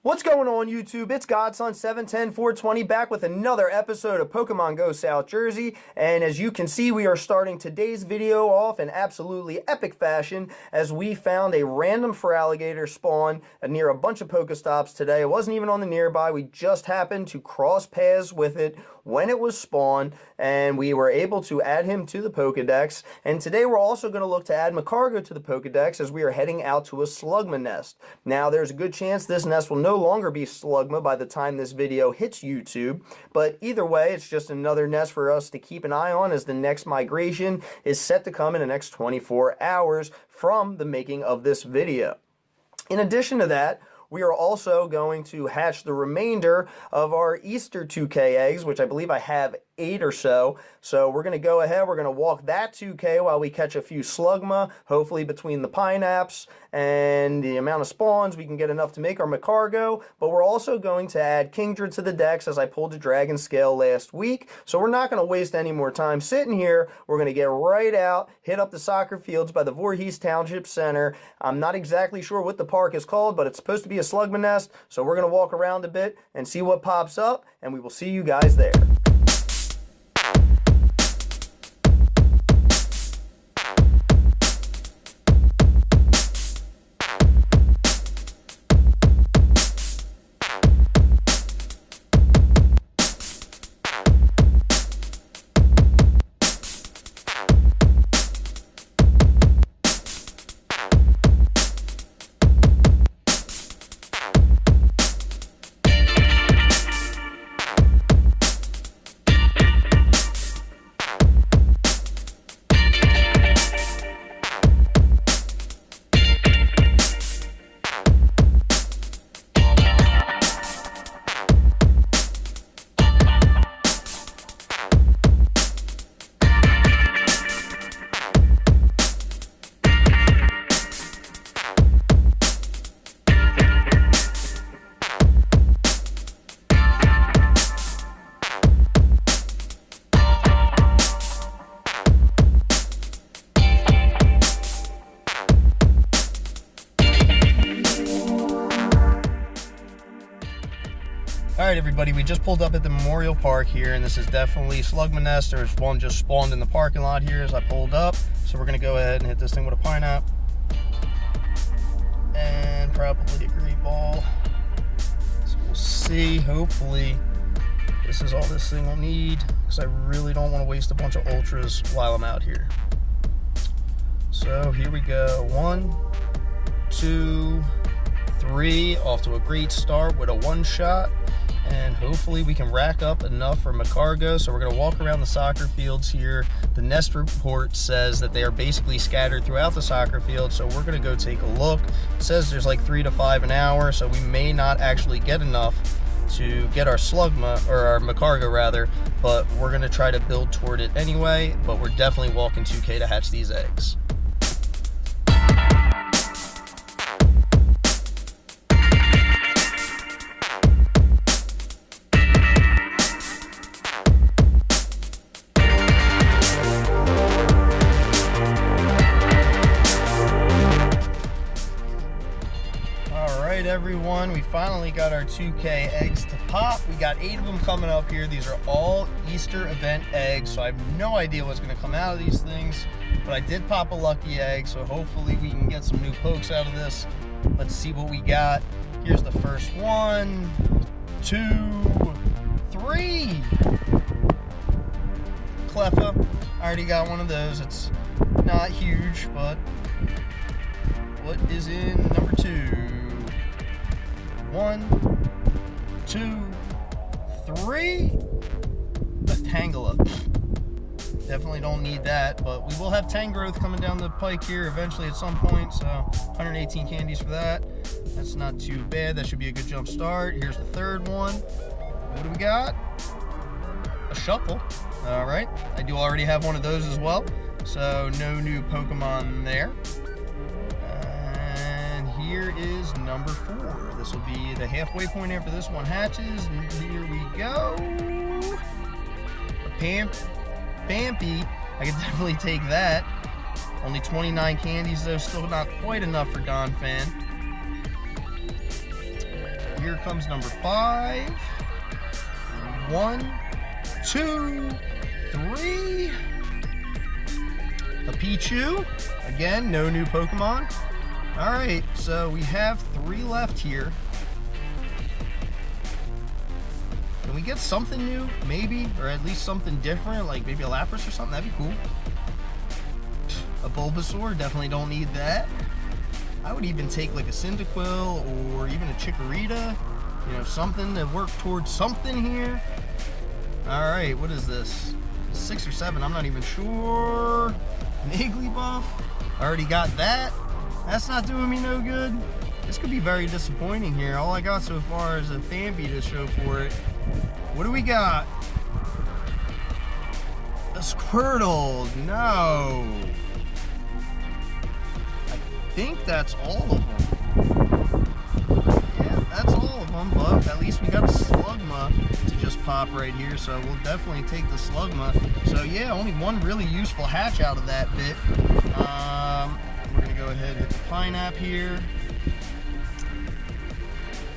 What's going on YouTube? It's Godson710420 back with another episode of Pokemon Go South Jersey, and as you can see, we are starting today's video off in absolutely epic fashion as we found a random Feraligatr spawn near a bunch of Pokestops today. It wasn't even on the nearby, we just happened to cross paths with it when it was spawned, and we were able to add him to the Pokedex. And today we're also going to look to add Magcargo to the Pokedex as we are heading out to a Slugma Nest. Now there's a good chance this nest will no longer be Slugma by the time this video hits YouTube, but either way it's just another nest for us to keep an eye on as the next migration is set to come in the next 24 hours from the making of this video. In addition to that, we are also going to hatch the remainder of our Easter 2K eggs, which I believe I have 8 or so. So we're going to go ahead, we're going to walk that 2K while we catch a few Slugma, hopefully between the Pineapps and the amount of spawns we can get enough to make our Magcargo. But we're also going to add Kingdra to the Dex as I pulled the Dragon Scale last week. So we're not going to waste any more time sitting here. We're going to get right out, hit up the soccer fields by the Voorhees Township Center. I'm not exactly sure what the park is called, but it's supposed to be a Slugma Nest. So we're going to walk around a bit and see what pops up, and we will see you guys there. Alright everybody, we just pulled up at the Memorial Park here, and this is definitely Slugma Nest. There's one just spawned in the parking lot here as I pulled up. So we're going to go ahead and hit this thing with a Pineapple. And probably a Great Ball. So we'll see, hopefully this is all this thing will need, because I really don't want to waste a bunch of Ultras while I'm out here. So here we go, 1, 2, 3, off to a great start with a one-shot. And hopefully we can rack up enough for Magcargo. So we're going to walk around the soccer fields here. The nest report says that they are basically scattered throughout the soccer field, so we're going to go take a look. It says there's like 3 to 5 an hour, so we may not actually get enough to get our Slugma, or our Magcargo rather, but we're going to try to build toward it anyway. But we're definitely walking 2K to hatch these eggs. Everyone, we finally got our 2K eggs to pop. We got 8 of them coming up here. These are all Easter event eggs, so I have no idea what's going to come out of these things, but I did pop a lucky egg, so hopefully we can get some new pokes out of this. Let's see what we got. Here's the first 1, 2, 3. Cleffa. I already got one of those. It's not huge, but what is in number 2? 1, 2, 3. A Tangela. Definitely don't need that, but we will have Tangrowth coming down the pike here eventually at some point, so 118 candies for that. That's not too bad. That should be a good jump start. Here's the third one. What do we got? A Shuckle. All right. I do already have one of those as well, so no new Pokemon there. Here is number 4. This will be the halfway point after this one hatches. And here we go. A Pampy. I could definitely take that. Only 29 candies though, still not quite enough for Don Fan. here comes number 5. 1, 2, 3. A Pichu. Again, no new Pokemon. Alright, so we have 3 left here. Can we get something new? Maybe? Or at least something different, like maybe a Lapras or something? That'd be cool. A Bulbasaur, definitely don't need that. I would even take like a Cyndaquil or even a Chikorita. You know, something to work towards something here. Alright, what is this? 6 or 7, I'm not even sure. An Igglybuff. Already got that. That's not doing me no good. This could be very disappointing here. All I got so far is a Phanpy to show for it. What do we got? A Squirtle. No. I think that's all of them. Yeah, that's all of them, but at least we got a Slugma to just pop right here, so we'll definitely take the Slugma. So yeah, only one really useful hatch out of that bit. We're gonna go ahead and hit the Pineapple here.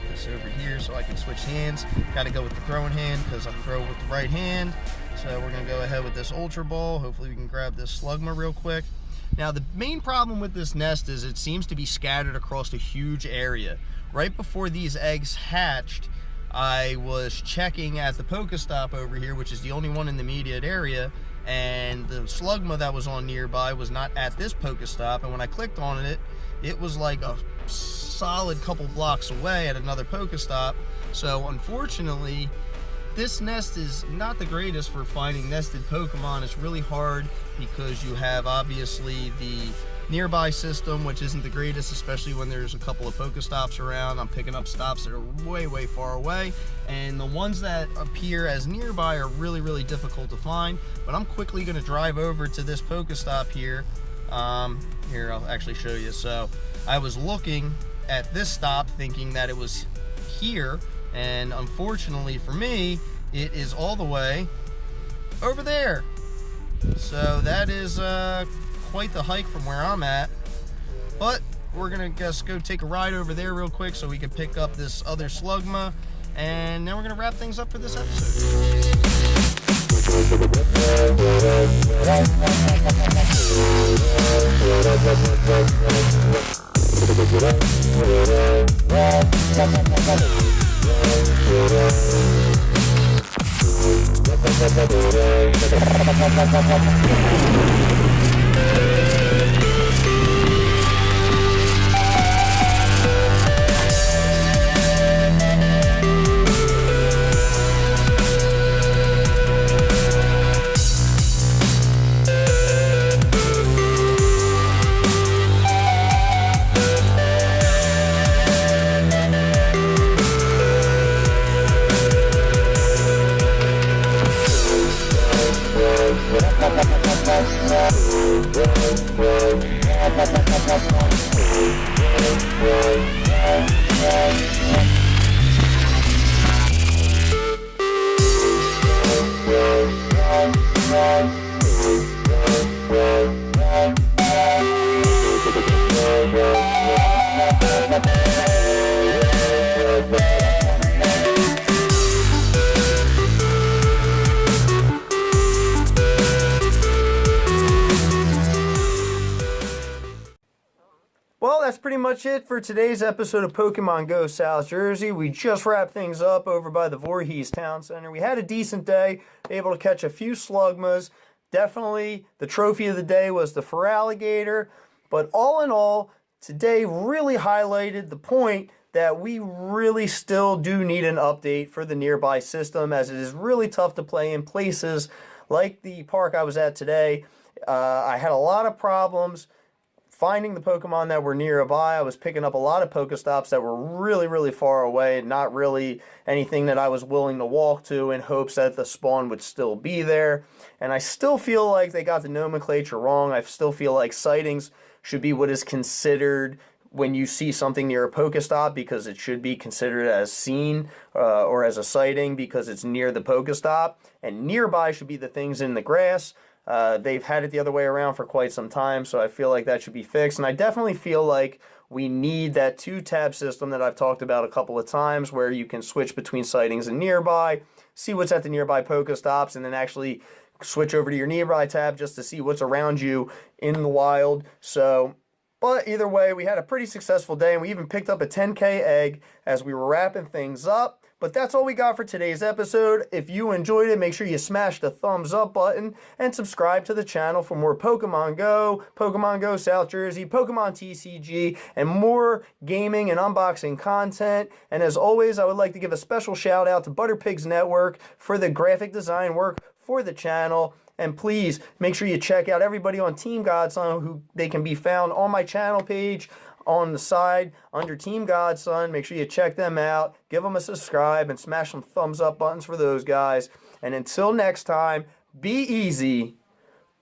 Put this over here so I can switch hands. Gotta go with the throwing hand because I throw with the right hand. So we're gonna go ahead with this Ultra Ball. Hopefully we can grab this Slugma real quick. Now the main problem with this nest is it seems to be scattered across a huge area. Right before these eggs hatched, I was checking at the Pokestop over here, which is the only one in the immediate area, and the Slugma that was on nearby was not at this Pokestop, and when I clicked on it, it was like a solid couple blocks away at another Pokestop. So unfortunately, this nest is not the greatest for finding nested Pokemon. It's really hard because you have obviously the nearby system, which isn't the greatest, especially when there's a couple of Pokestops around. I'm picking up stops that are way, way far away, and the ones that appear as nearby are really, really difficult to find. But I'm quickly going to drive over to this Pokestop here. Here, I'll actually show you. So I was looking at this stop thinking that it was here, and unfortunately for me, it is all the way over there. So that is quite the hike from where I'm at, but we're gonna just go take a ride over there real quick so we can pick up this other Slugma, and then we're gonna wrap things up for this episode. Well, that's pretty much it for today's episode of Pokemon Go South Jersey. We just wrapped things up over by the Voorhees Town Center. We had a decent day, able to catch a few Slugmas. Definitely the trophy of the day was the Feraligatr. But all in all, today really highlighted the point that we really still do need an update for the nearby system, as it is really tough to play in places like the park I was at today. I had a lot of problems finding the Pokemon that were nearby. I was picking up a lot of Pokestops that were really, really far away, not really anything that I was willing to walk to in hopes that the spawn would still be there. And I still feel like they got the nomenclature wrong. I still feel like sightings should be what is considered when you see something near a Pokestop, because it should be considered as seen or as a sighting because it's near the Pokestop. And nearby should be the things in the grass. They've had it the other way around for quite some time, so I feel like that should be fixed. And I definitely feel like We need that 2-tab system that I've talked about a couple of times where you can switch between sightings and nearby, see what's at the nearby PoGoStops, and then actually switch over to your nearby tab just to see what's around you in the wild. So, but either way, we had a pretty successful day, and we even picked up a 10K egg as we were wrapping things up. But that's all we got for today's episode. If you enjoyed it, make sure you smash the thumbs up button and subscribe to the channel for more Pokemon Go South Jersey, Pokemon TCG, and more gaming and unboxing content. And as always, I would like to give a special shout out to Butterpigs Network for the graphic design work for the channel. And please make sure you check out everybody on Team Godson, who they can be found on my channel page on the side under Team Godson. Make sure you check them out, give them a subscribe, and smash some thumbs up buttons for those guys. And until next time, be easy.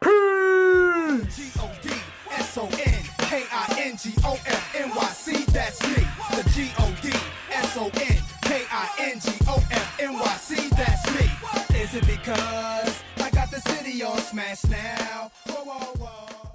Peace! G-O-D-S-O-N-K-I-N-G-O-F-N-Y-C, that's me. The G-O-D-S-O-N-K-I-N-G-O-F-N-Y-C, that's me. Is it because I got the city on smash now? Whoa, whoa, whoa.